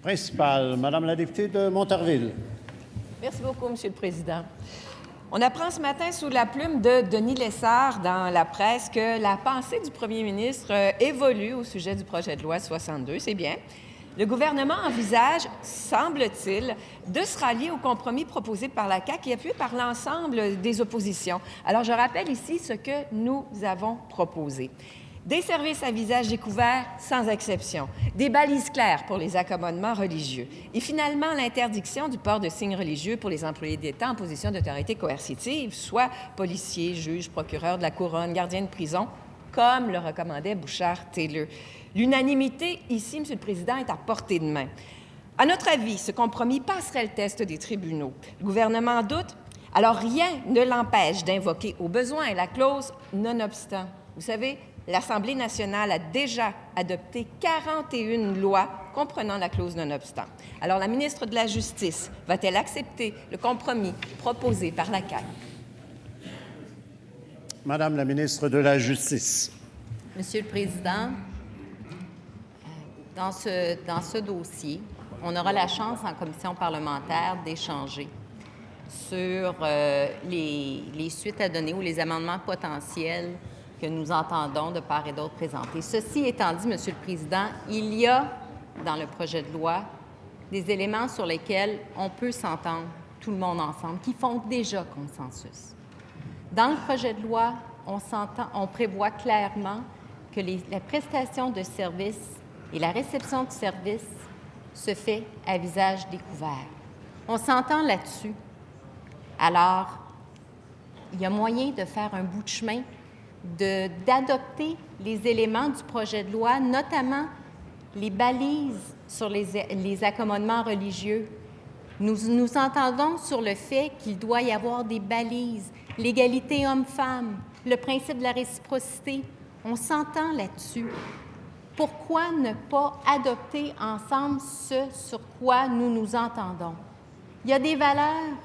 Principal, Madame la députée de Montarville. Merci beaucoup, Monsieur le Président. On apprend ce matin sous la plume de Denis Lessard dans la presse que la pensée du premier ministre évolue au sujet du projet de loi 62. C'est bien. Le gouvernement envisage, semble-t-il, de se rallier au compromis proposé par la CAQ et appuyé par l'ensemble des oppositions. Alors, je rappelle ici ce que nous avons proposé. Des services à visage découvert sans exception, des balises claires pour les accommodements religieux et finalement l'interdiction du port de signes religieux pour les employés d'État en position d'autorité coercitive, soit policiers, juges, procureurs de la Couronne, gardiens de prison, comme le recommandait Bouchard-Taylor. L'unanimité ici, Monsieur le Président, est à portée de main. À notre avis, ce compromis passerait le test des tribunaux. Le gouvernement en doute, alors rien ne l'empêche d'invoquer au besoin la clause « nonobstant ». Vous savez, l'Assemblée nationale a déjà adopté 41 lois comprenant la clause nonobstant. Alors, la ministre de la Justice va-t-elle accepter le compromis proposé par la CAQ? Madame la ministre de la Justice. Monsieur le Président, dans ce dossier, on aura la chance en commission parlementaire d'échanger sur les suites à donner ou les amendements potentiels que nous entendons de part et d'autre présenter. Ceci étant dit, Monsieur le Président, il y a dans le projet de loi des éléments sur lesquels on peut s'entendre, tout le monde ensemble, qui font déjà consensus. Dans le projet de loi, on prévoit clairement que la prestation de service et la réception de service se fait à visage découvert. On s'entend là-dessus. Alors, il y a moyen de faire un bout de chemin, d'adopter les éléments du projet de loi, notamment les balises sur les accommodements religieux. Nous entendons sur le fait qu'il doit y avoir des balises, l'égalité homme-femme, le principe de la réciprocité. On s'entend là-dessus. Pourquoi ne pas adopter ensemble ce sur quoi nous nous entendons? Il y a des valeurs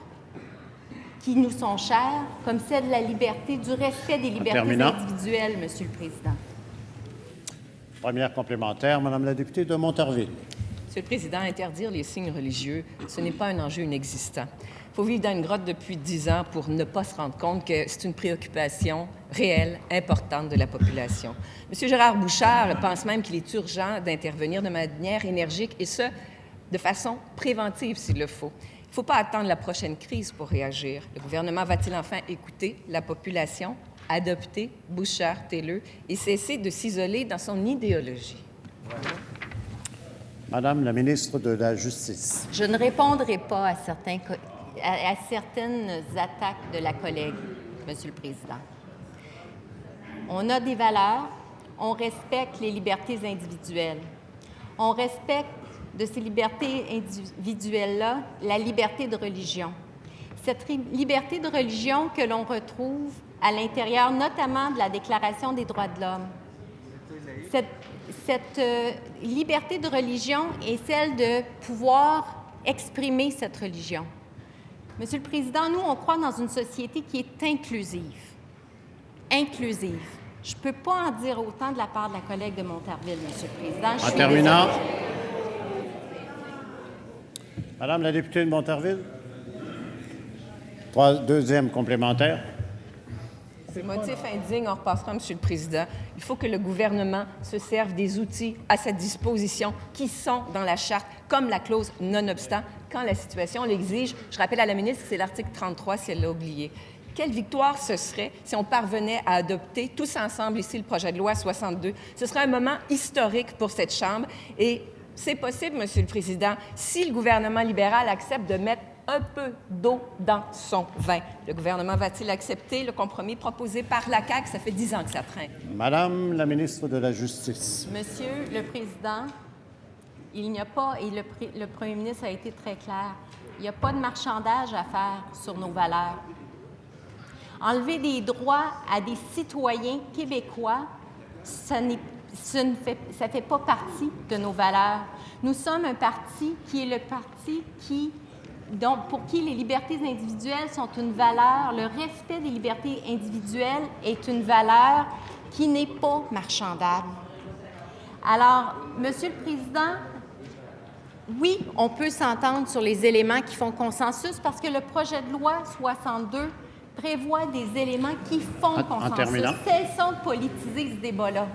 qui nous sont chères, comme celle de la liberté, du respect des libertés individuelles, Monsieur le Président. Première complémentaire, Madame la députée de Montarville. Monsieur le Président, interdire les signes religieux, ce n'est pas un enjeu inexistant. Il faut vivre dans une grotte depuis 10 ans pour ne pas se rendre compte que c'est une préoccupation réelle, importante de la population. Monsieur Gérard Bouchard pense même qu'il est urgent d'intervenir de manière énergique et ce, de façon préventive s'il le faut. Il ne faut pas attendre la prochaine crise pour réagir. Le gouvernement va-t-il enfin écouter la population, adopter Bouchard-Taylor et cesser de s'isoler dans son idéologie? Madame la ministre de la Justice. Je ne répondrai pas à certaines attaques de la collègue, Monsieur le Président. On a des valeurs, on respecte les libertés individuelles. On respecte de ces libertés individuelles-là la liberté de religion. Cette liberté de religion que l'on retrouve à l'intérieur notamment de la Déclaration des droits de l'homme. Cette liberté de religion est celle de pouvoir exprimer cette religion. Monsieur le Président, nous, on croit dans une société qui est inclusive. Inclusive. Je ne peux pas en dire autant de la part de la collègue de Montarville, Monsieur le Président. En terminant, Madame la députée de Montarville. Deuxième complémentaire. Ces motifs indignes, on repassera, Monsieur le Président. Il faut que le gouvernement se serve des outils à sa disposition qui sont dans la Charte, comme la clause nonobstant, quand la situation l'exige. Je rappelle à la ministre que c'est l'article 33, si elle l'a oublié. Quelle victoire ce serait si on parvenait à adopter tous ensemble ici le projet de loi 62. Ce serait un moment historique pour cette Chambre et c'est possible, Monsieur le Président, si le gouvernement libéral accepte de mettre un peu d'eau dans son vin. Le gouvernement va-t-il accepter le compromis proposé par la CAQ? Ça fait 10 ans que ça traîne. Madame la ministre de la Justice. Monsieur le Président, il n'y a pas, et le premier ministre a été très clair, il n'y a pas de marchandage à faire sur nos valeurs. Enlever des droits à des citoyens québécois, ça ne fait pas partie de nos valeurs. Nous sommes un parti qui est le parti pour qui les libertés individuelles sont une valeur, le respect des libertés individuelles est une valeur qui n'est pas marchandable. Alors, Monsieur le Président, Oui, on peut s'entendre sur les éléments qui font consensus parce que le projet de loi 62 prévoit des éléments qui font consensus. terminant. Cessons de politiser ce débat-là.